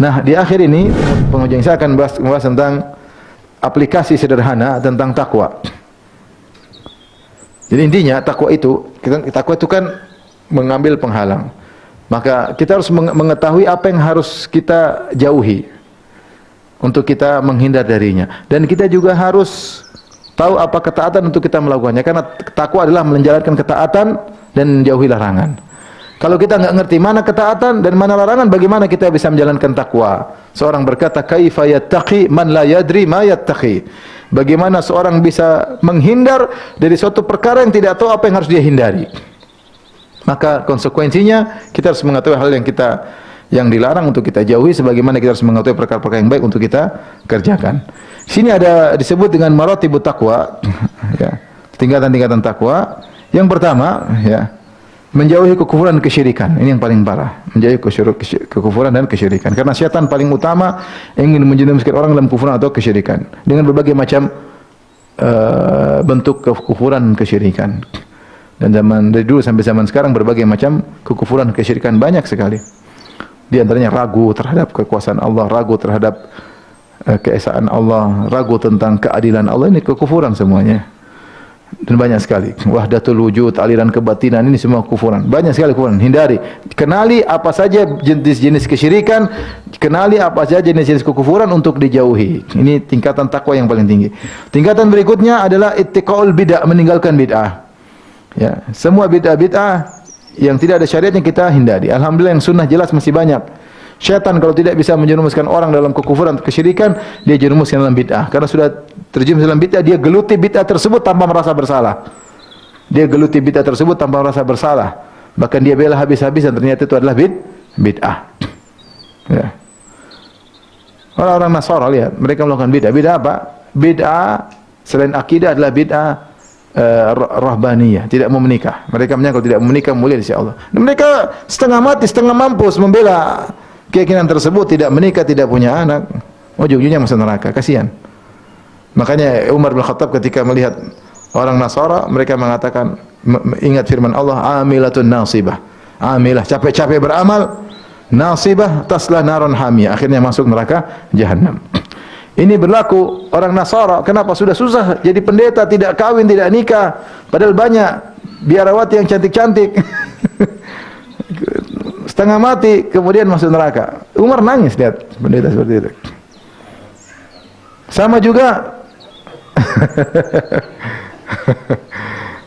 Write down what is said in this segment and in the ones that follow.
Nah, di akhir ini penghujung saya akan membahas tentang aplikasi sederhana tentang takwa. Jadi intinya takwa itu kan mengambil penghalang. Maka kita harus mengetahui apa yang harus kita jauhi untuk kita menghindar darinya. Dan kita juga harus tahu apa ketaatan untuk kita melakukannya. Karena takwa adalah menjalankan ketaatan dan menjauhi larangan. Kalau kita nggak ngerti mana ketaatan dan mana larangan, bagaimana kita bisa menjalankan takwa? Seorang berkata, kaifa yattaqi man la yadri ma yattaqi. Bagaimana seorang bisa menghindar dari suatu perkara yang tidak tahu apa yang harus dia hindari? Maka konsekuensinya kita harus mengetahui hal yang dilarang untuk kita jauhi, sebagaimana kita harus mengetahui perkara-perkara yang baik untuk kita kerjakan. Sini ada disebut dengan maratibut taqwa, ya, tingkatan-tingkatan takwa. Yang pertama, ya, menjauhi kekufuran dan kesyirikan. Ini yang paling parah, menjauhi kekufuran dan kesyirikan. Karena syaitan paling utama ingin menjerumuskan orang dalam kekufuran atau kesyirikan dengan berbagai macam bentuk kekufuran dan kesyirikan. Dan dari dulu sampai zaman sekarang berbagai macam kekufuran dan kesyirikan banyak sekali. Di antaranya ragu terhadap kekuasaan Allah, ragu terhadap keesaan Allah, ragu tentang keadilan Allah. Ini kekufuran semuanya. Dan banyak sekali. Wahdatul wujud, aliran kebatinan, ini semua kekufuran. Banyak sekali kekufuran. Hindari. Kenali apa saja jenis-jenis kesyirikan, kenali apa saja jenis-jenis kekufuran untuk dijauhi. Ini tingkatan takwa yang paling tinggi. Tingkatan berikutnya adalah ittiqaul bid'ah, meninggalkan bid'ah. Ya, semua bid'ah yang tidak ada syariatnya kita hindari. Alhamdulillah yang sunnah jelas masih banyak. Syaitan kalau tidak bisa menjerumuskan orang dalam kekufuran atau kesyirikan, dia jerumuskan dalam bid'ah. Karena sudah terjerumus dalam bid'ah, dia geluti bid'ah tersebut tanpa merasa bersalah. Dia geluti bid'ah tersebut tanpa merasa bersalah. Bahkan dia bela habis-habisan, ternyata itu adalah bid'ah. Ya. Orang-orang Nasara lihat, mereka melakukan bid'ah. Bid'ah apa? Bid'ah selain akidah adalah bid'ah rahbaniyah, tidak mau menikah. Mereka menyangka tidak mau menikah mulia di sisi Allah. Dan mereka setengah mati, setengah mampus membela keyakinan tersebut, tidak menikah, tidak punya anak. Ujung-ujungnya masuk neraka, kasihan. Makanya Umar bin Khattab ketika melihat orang Nasara, mereka mengatakan, ingat firman Allah, amilatun nasibah. Amilah, capek-capek beramal, nasibah taslah naron hamiyah, akhirnya masuk neraka jahanam. Ini berlaku orang Nasara. Kenapa? Sudah susah jadi pendeta, tidak kawin, tidak nikah. Padahal banyak biarawati yang cantik-cantik. Setengah mati, kemudian masuk neraka. Umar nangis lihat pendeta seperti itu. Sama juga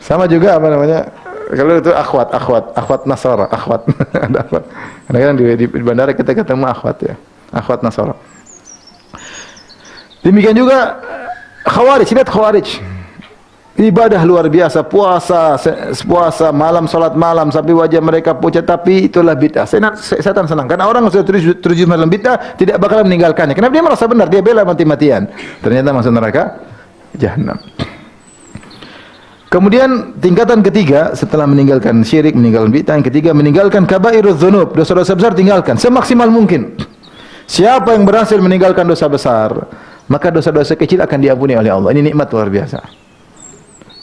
sama juga apa namanya? Kalau itu akhwat Nasara, akhwat. Ada akhwat. Kadang-kadang di bandara kita ketemu akhwat, ya. Akhwat Nasara. Demikian juga Khawarij, lihat Khawarij. Ibadah luar biasa, puasa malam, salat malam sampai wajah mereka pucat, tapi itulah bid'ah. Setan senang karena orang sudah terjun dalam bid'ah tidak bakalan meninggalkannya. Kenapa? Dia merasa benar, dia bela mati-matian. Ternyata masuk neraka jahanam. Kemudian tingkatan ketiga setelah meninggalkan syirik, meninggalkan bid'ah, yang ketiga meninggalkan kabairudz dzunub, dosa-dosa besar tinggalkan semaksimal mungkin. Siapa yang berhasil meninggalkan dosa besar, maka dosa-dosa kecil akan diampuni oleh Allah. Ini nikmat luar biasa.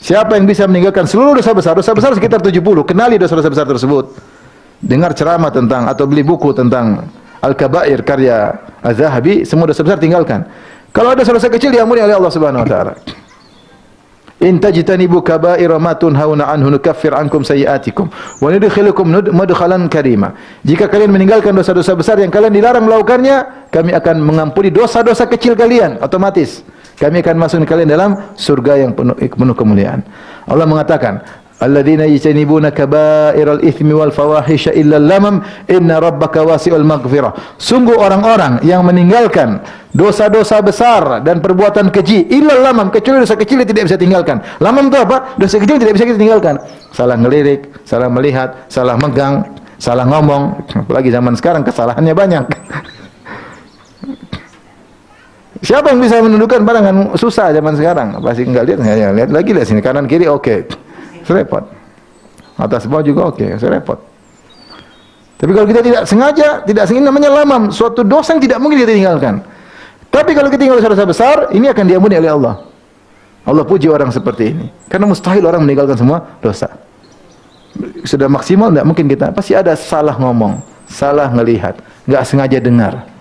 Siapa yang bisa meninggalkan seluruh dosa besar sekitar 70, kenali dosa-dosa besar tersebut. Dengar ceramah tentang atau beli buku tentang Al-Kabair karya Az-Zahabi, semua dosa besar tinggalkan. Kalau ada dosa kecil diampuni oleh Allah Subhanahu wa taala. In tajtanibu kaba'ira ma tunhauna anhu nukaffir ankum sayi'atikum wa nudkhilukum madkhalan karima. Jika kalian meninggalkan dosa-dosa besar yang kalian dilarang melakukannya, kami akan mengampuni dosa-dosa kecil kalian otomatis. Kami akan masukkan kalian dalam surga yang penuh kemuliaan. Allah mengatakan, alladzina yajtanibuna kaba'iral itsmi wal fawahisha illa lamam inna rabbaka wasi'ul maghfirah. Sungguh orang-orang yang meninggalkan dosa-dosa besar dan perbuatan keji illa lamam, kecuali dosa kecil yang tidak bisa tinggalkan. Lamam itu apa? Dosa kecil tidak bisa kita tinggalkan. Salah ngelirik, salah melihat, salah megang, salah ngomong. Apalagi zaman sekarang kesalahannya banyak. Siapa yang bisa menundukkan barangan? Susah zaman sekarang. Pasti enggak lihat, lihat lagi lihat sini kanan kiri oke. Serepot. Atas bawah juga oke, serepot. Tapi kalau kita tidak sengaja, namanya lamam, suatu dosa yang tidak mungkin kita tinggalkan. Tapi kalau kita tinggal dosa-dosa besar, ini akan diampuni oleh Allah. Allah puji orang seperti ini. Karena mustahil orang meninggalkan semua dosa. Sudah maksimal, tidak mungkin kita. Pasti ada salah ngomong, salah ngelihat, nggak sengaja dengar.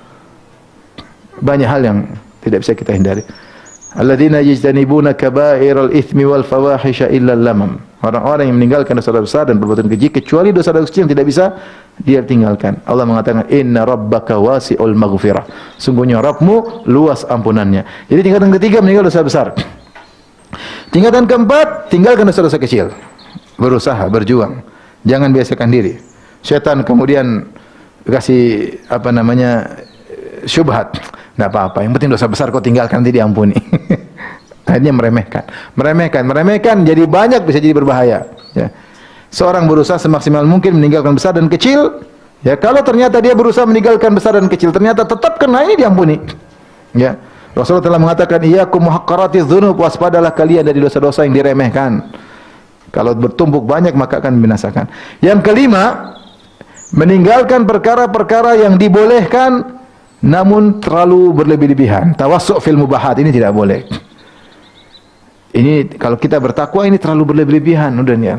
Banyak hal yang tidak bisa kita hindari. Alladzina yajtanibuna kaba'iral itsmi wal fawahisha illa lamam. Orang-orang yang meninggalkan dosa besar dan perbuatan keji kecuali dosa-dosa kecil yang tidak bisa dia tinggalkan. Allah mengatakan inna rabbaka wasi'ul maghfirah. Sungguhnya Rabbmu luas ampunannya. Jadi tingkatan ketiga meninggal dosa besar. Tingkatan keempat tinggalkan dosa-dosa kecil. Berusaha, berjuang. Jangan biasakan diri. Syaitan kemudian kasih syubhat. Enggak apa-apa, yang penting dosa besar kau tinggalkan nanti diampuni. Akhirnya meremehkan jadi banyak, bisa jadi berbahaya, ya. Seorang berusaha semaksimal mungkin meninggalkan besar dan kecil, ya. Kalau ternyata dia berusaha meninggalkan besar dan kecil ternyata tetap kena, ini diampuni, ya. Rasulullah telah mengatakan iyyakum muhaqqaratiz dzunub, waspadalah kalian dari dosa-dosa yang diremehkan. Kalau bertumpuk banyak maka akan membinasakan. Yang kelima, meninggalkan perkara-perkara yang dibolehkan namun terlalu berlebih-lebihan. Tawassu' fil mubahat, ini tidak boleh. Ini kalau kita bertakwa ini terlalu berlebih-lebihan, udah nih.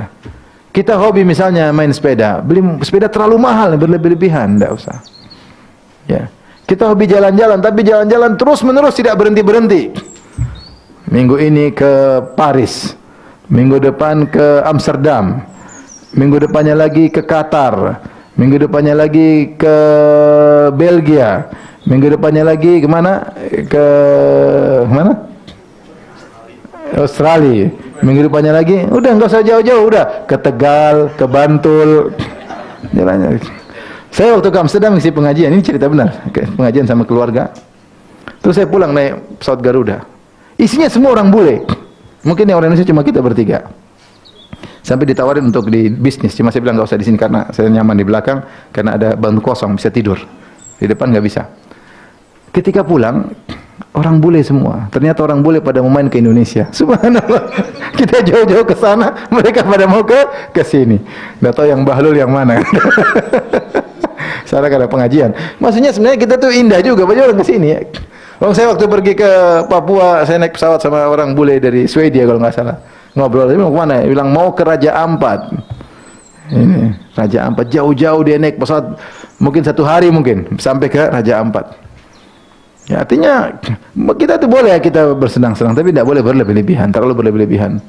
Kita hobi misalnya main sepeda, beli sepeda terlalu mahal, berlebih-lebihan, enggak usah. Ya. Kita hobi jalan-jalan, tapi jalan-jalan terus-menerus tidak berhenti-berhenti. Minggu ini ke Paris, minggu depan ke Amsterdam, minggu depannya lagi ke Qatar, minggu depannya lagi ke Belgia, minggu depannya lagi kemana? Ke mana? Australia. Minggu depannya lagi, udah enggak usah jauh-jauh, udah ke Tegal, ke Bantul. Jalannya. Saya waktu ke Amsterdam ngisi pengajian, ini cerita benar, pengajian sama keluarga. Terus saya pulang naik pesawat Garuda. Isinya semua orang bule. Mungkin yang orang Indonesia cuma kita bertiga. Sampai ditawarin untuk di bisnis, cuma saya bilang enggak usah di sini karena saya nyaman di belakang, karena ada bangku kosong bisa tidur. Di depan enggak bisa. Ketika pulang, orang bule semua. Ternyata orang bule pada mau main ke Indonesia. Subhanallah. Kita jauh-jauh ke sana, mereka pada mau ke sini. Enggak tahu yang bahlul yang mana. Sekarang ada pengajian. Maksudnya sebenarnya kita tuh indah juga, banyak orang ke sini ya. Saya waktu pergi ke Papua, saya naik pesawat sama orang bule dari Swedia kalau nggak salah. Ngobrol, dia mau kemana? Dia bilang mau ke Raja Ampat. Ini Raja Ampat, jauh-jauh dia naik pesawat, mungkin 1 hari mungkin sampai ke Raja Ampat. Ya, artinya kita tuh boleh kita bersenang-senang, tapi tidak boleh berlebih-lebihan, terlalu berlebih-lebihan.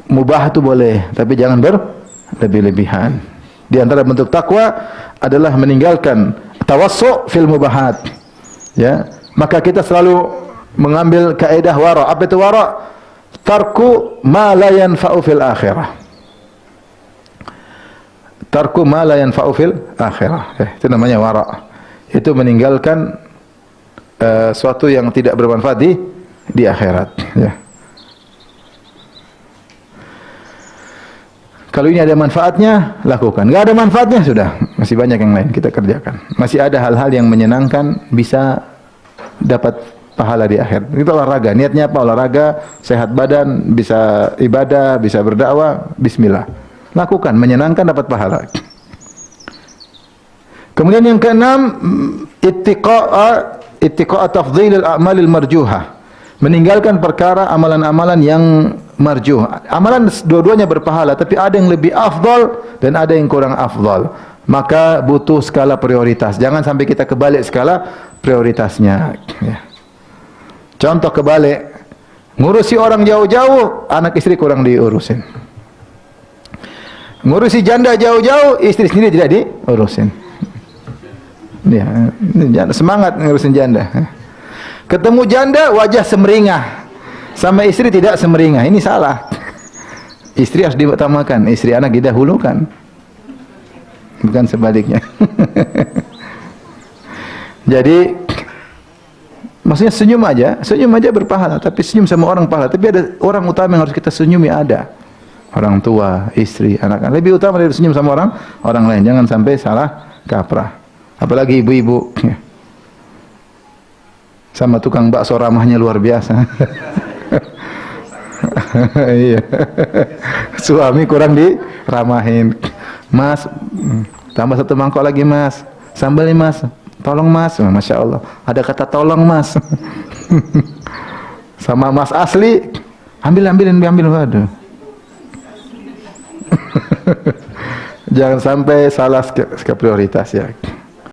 Mubah itu boleh, tapi jangan berlebih-lebihan. Di antara bentuk takwa adalah meninggalkan tawassu' fil mubahat. Ya, maka kita selalu mengambil kaidah wara. Apa itu wara? Tarku ma la yanfa'u fil akhirah. Tarku ma la yanfa'u fil akhirah. Itu namanya wara. Itu meninggalkan suatu yang tidak bermanfaat di akhirat, ya. Kalau ini ada manfaatnya, lakukan. Enggak ada manfaatnya, sudah. Masih banyak yang lain kita kerjakan. Masih ada hal-hal yang menyenangkan, bisa dapat pahala di akhir. Kita olahraga, niatnya apa? Olahraga, sehat badan, bisa ibadah, bisa berdakwah, bismillah. Lakukan, menyenangkan, dapat pahala. Kemudian yang keenam, ittiqa'a tafdhilil a'malil marjuhah. Meninggalkan perkara amalan-amalan yang marjuh. Amalan dua-duanya berpahala, tapi ada yang lebih afdal dan ada yang kurang afdal. Maka butuh skala prioritas. Jangan sampai kita kebalik skala prioritasnya, ya. Contoh kebalik, ngurusi orang jauh-jauh, anak istri kurang diurusin. Ngurusi janda jauh-jauh, istri sendiri tidak diurusin. Ya, semangat ngurusin janda. Ketemu janda wajah semeringah, sama istri tidak semeringah. Ini salah. Istri harus diutamakan, istri anak didahulukan, bukan sebaliknya. Jadi maksudnya senyum aja berpahala. Tapi senyum sama orang pahala. Tapi ada orang utama yang harus kita senyumi, ada orang tua, istri, anak-anak. Lebih utama dari senyum sama orang lain. Jangan sampai salah kaprah. Apalagi ibu-ibu. Sama tukang bakso ramahnya luar biasa. Iya. Suami kurang diramahin. Mas, tambah 1 mangkok lagi mas. Sambal nih mas. Tolong mas. Masya Allah. Ada kata tolong mas. Sama mas asli. Ambil. Waduh. Jangan sampai salah skala prioritas, ya.